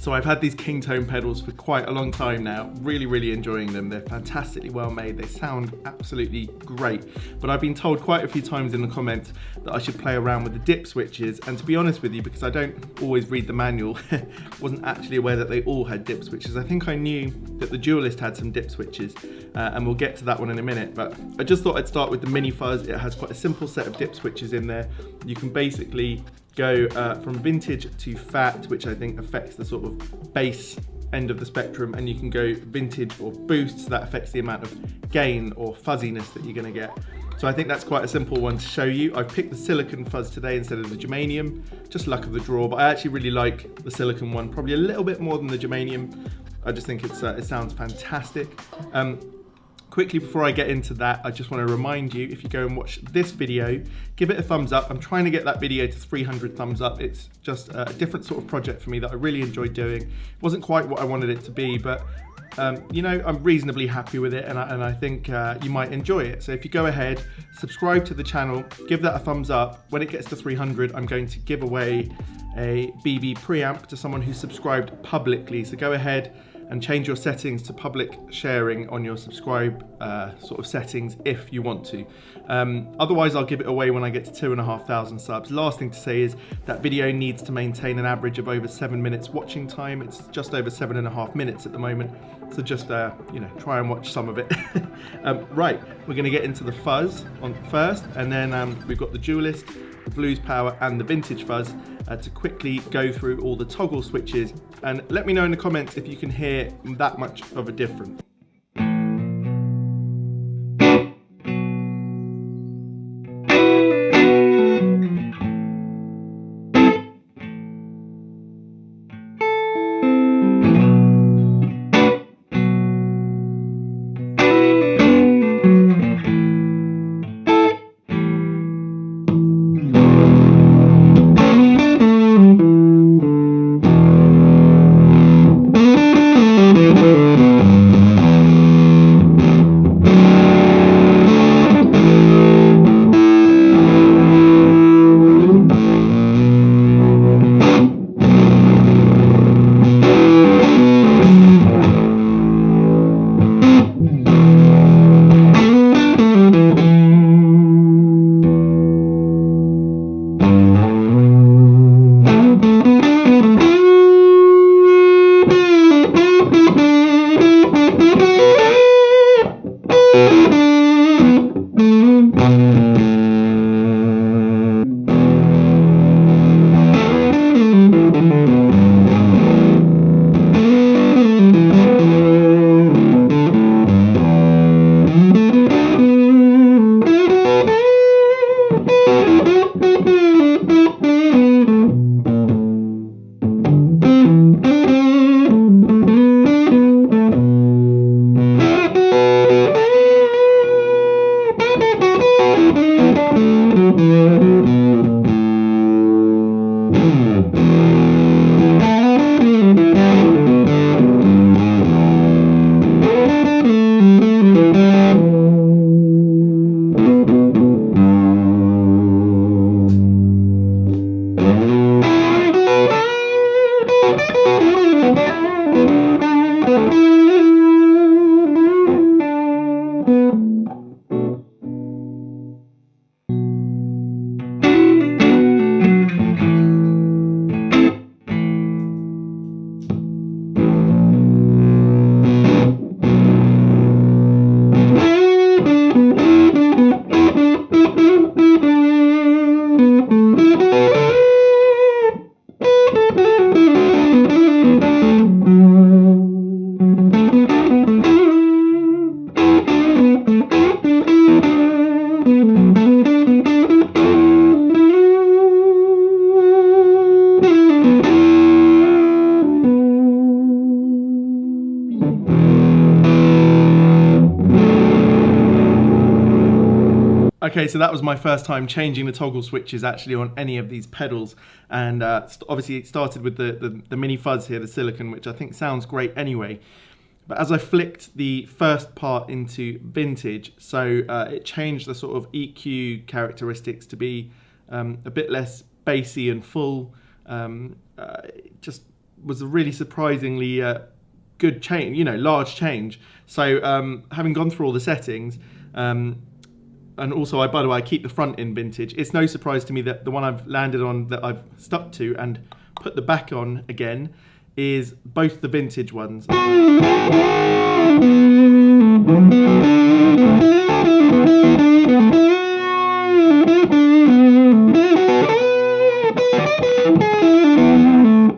So I've had these KingTone pedals for quite a long time now, really enjoying them. They're fantastically well made, they sound absolutely great. But I've been told quite a few times in the comments that I should play around with the dip switches, and to be honest with you, because I don't always read the manual, wasn't actually aware that they all had dip switches. I think I knew that the Duellist had some dip switches, and we'll get to that one in a minute, but I just thought I'd start with the Mini Fuzz. It has quite a simple set of dip switches in there. You can basically go from vintage to fat, which I think affects the sort of bass end of the spectrum, and you can go vintage or boost, so that affects the amount of gain or fuzziness that you're going to get. So I think that's quite a simple one to show you. I've picked the silicon fuzz today instead of the germanium, just luck of the draw, but I actually really like the silicon one, probably a little bit more than the germanium. I just think it sounds fantastic. Quickly before I get into that, I just want to remind you, if you go and watch this video, give it a thumbs up. I'm trying to get that video to 300 thumbs up. It's just a different sort of project for me that I really enjoyed doing. It wasn't quite what I wanted it to be, but you know, I'm reasonably happy with it, and I think you might enjoy it. So if you go ahead, subscribe to the channel, give that a thumbs up. When it gets to 300, I'm going to give away a BB preamp to someone who subscribed publicly. So go ahead and change your settings to public sharing on your subscribe sort of settings if you want to. Otherwise, I'll give it away when I get to 2,500 subs. Last thing to say is that video needs to maintain an average of over 7 minutes watching time. It's just over 7.5 minutes at the moment. So just, you know, try and watch some of it. Right, we're gonna get into the fuzz on first, and then we've got the Duellist, the Blues Power, and the Vintage Fuzz to quickly go through all the toggle switches, and let me know in the comments if you can hear that much of a difference. Okay, so that was my first time changing the toggle switches actually on any of these pedals, and obviously it started with the Mini Fuzz here, the silicon, which I think sounds great anyway. But as I flicked the first part into vintage, so it changed the sort of EQ characteristics to be a bit less bassy and full, just was a really surprisingly good change, you know, large change. So having gone through all the settings, and also, by the way, I keep the front in vintage. It's no surprise to me that the one I've landed on, that I've stuck to and put the back on again, is both the vintage ones.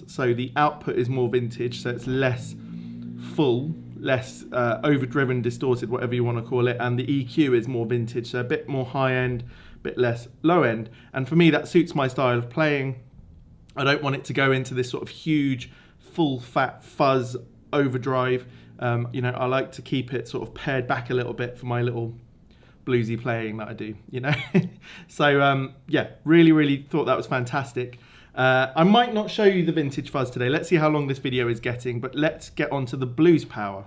So the output is more vintage, so it's less full, less overdriven, distorted, whatever you want to call it, and the EQ is more vintage, so a bit more high end, a bit less low end. And for me, that suits my style of playing. I don't want it to go into this sort of huge, full fat fuzz overdrive. You know, I like to keep it sort of pared back a little bit for my little bluesy playing that I do, you know. So yeah, really thought that was fantastic. I might not show you the Vintage Fuzz today. Let's see how long this video is getting, but let's get on to the blues power.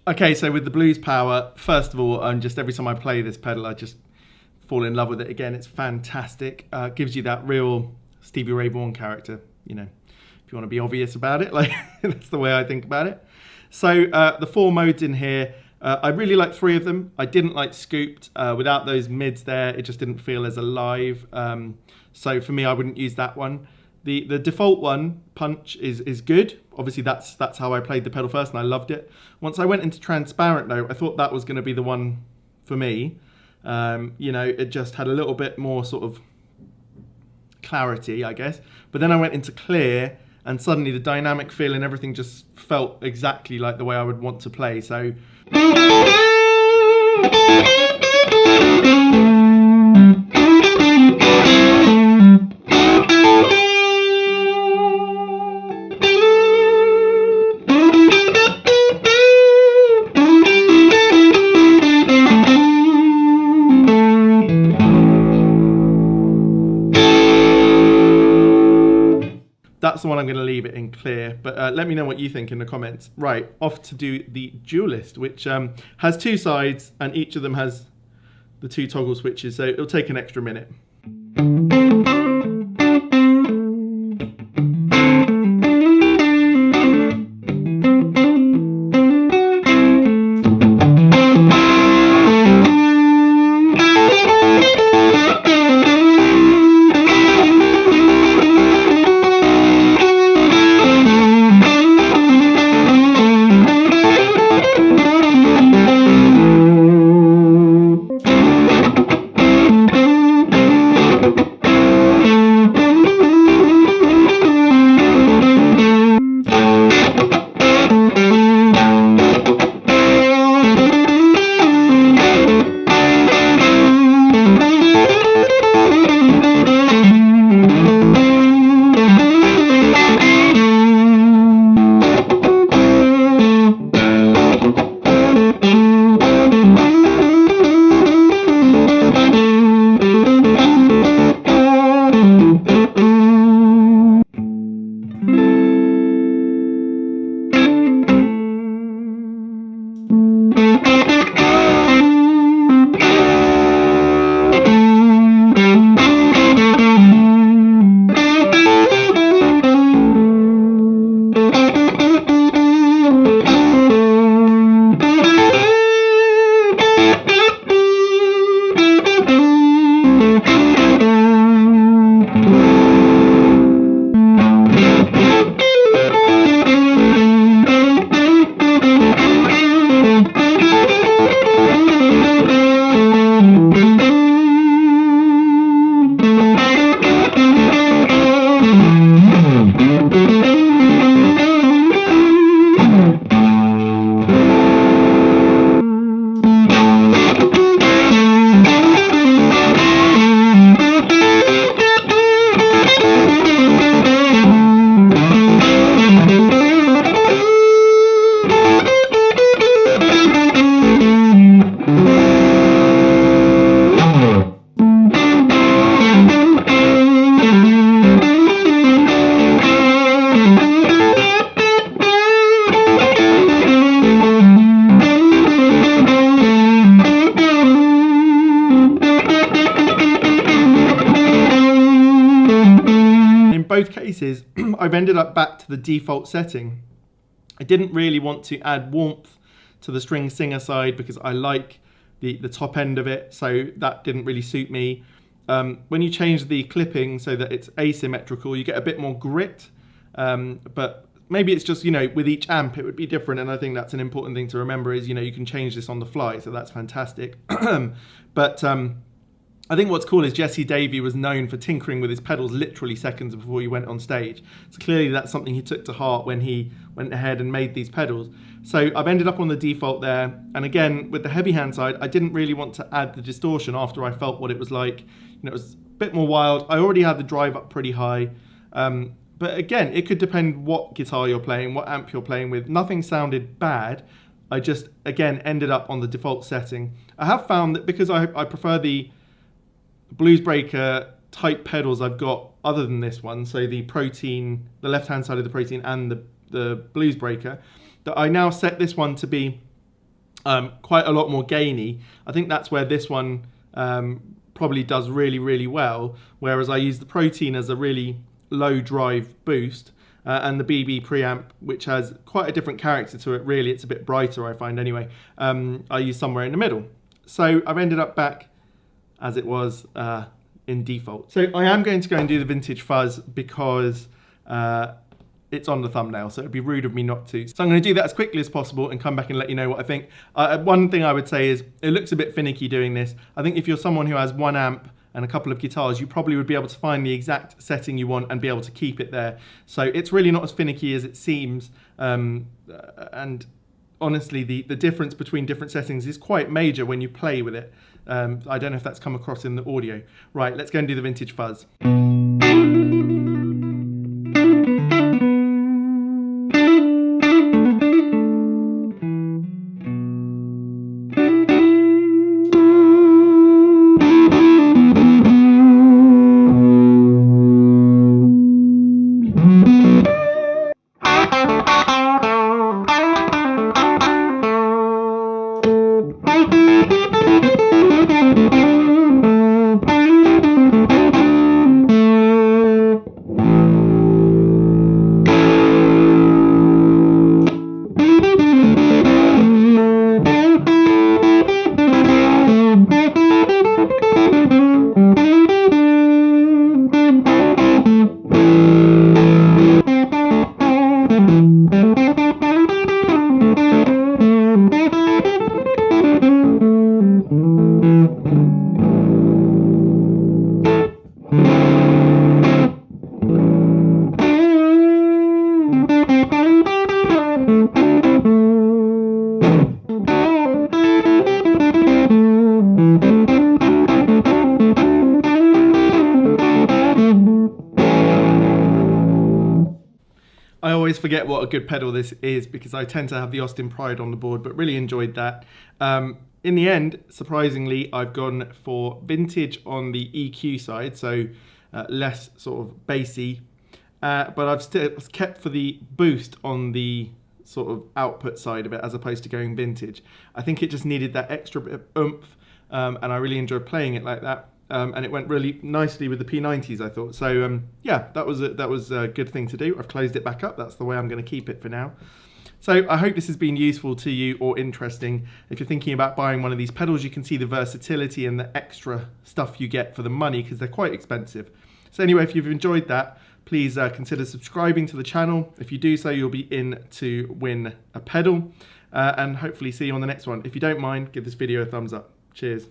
Okay, so with the blues power, first of all, just every time I play this pedal, I just fall in love with it again. It's fantastic. Gives you that real Stevie Ray Vaughan character, you know, if you want to be obvious about it, like that's the way I think about it. So the 4 modes in here, I really like 3 of them. I didn't like scooped. Without those mids there, it just didn't feel as alive. So for me, I wouldn't use that one. The default one, punch, is good. Obviously, that's how I played the pedal first, and I loved it. Once I went into transparent, though, I thought that was going to be the one for me. You know, it just had a little bit more sort of clarity, I guess. But then I went into clear, and suddenly the dynamic feel and everything just felt exactly like the way I would want to play. So. That's the one I'm going to leave it in clear, but let me know what you think in the comments. Right, off to do the Duellist, which has 2 sides, and each of them has the 2 toggle switches, so it'll take an extra minute. cases, I've ended up back to the default setting. I didn't really want to add warmth to the string singer side because I like the top end of it, so that didn't really suit me. When you change the clipping so that it's asymmetrical, you get a bit more grit, but maybe it's just, you know, with each amp it would be different, and I think that's an important thing to remember is, you know, you can change this on the fly, so that's fantastic. But I think what's cool is Jesse Davey was known for tinkering with his pedals literally seconds before he went on stage. So clearly that's something he took to heart when he went ahead and made these pedals. So I've ended up on the default there. And again, with the heavy hand side, I didn't really want to add the distortion after I felt what it was like. You know, it was a bit more wild. I already had the drive up pretty high. But again, it could depend what guitar you're playing, what amp you're playing with. Nothing sounded bad. I just, again, ended up on the default setting. I have found that because I prefer the Blues Breaker type pedals I've got other than this one, so the Protein, the left hand side of the Protein and the Blues Breaker, that I now set this one to be quite a lot more gainy. I think that's where this one probably does really, really well, whereas I use the Protein as a really low drive boost, and the BB preamp, which has quite a different character to it really. It's a bit brighter, I find anyway. I use somewhere in the middle. So I've ended up back as it was in default. So I am going to go and do the Vintage Fuzz because it's on the thumbnail, so it'd be rude of me not to. So I'm going to do that as quickly as possible and come back and let you know what I think. One thing I would say is it looks a bit finicky doing this. I think if you're someone who has one amp and a couple of guitars, you probably would be able to find the exact setting you want and be able to keep it there. So it's really not as finicky as it seems. And honestly, the difference between different settings is quite major when you play with it. I don't know if that's come across in the audio. Right, let's go and do the Vintage Fuzz. I always forget what a good pedal this is because I tend to have the Austin Pride on the board, but really enjoyed that. In the end, surprisingly, I've gone for vintage on the EQ side, so less sort of bassy, but I've still kept for the boost on the sort of output side of it as opposed to going vintage. I think it just needed that extra bit of oomph, and I really enjoyed playing it like that. And it went really nicely with the P90s, I thought. So yeah, that was a good thing to do. I've closed it back up. That's the way I'm going to keep it for now. So I hope this has been useful to you or interesting. If you're thinking about buying one of these pedals, you can see the versatility and the extra stuff you get for the money because they're quite expensive. So anyway, if you've enjoyed that, please consider subscribing to the channel. If you do so, you'll be in to win a pedal, and hopefully see you on the next one. If you don't mind, give this video a thumbs up. Cheers.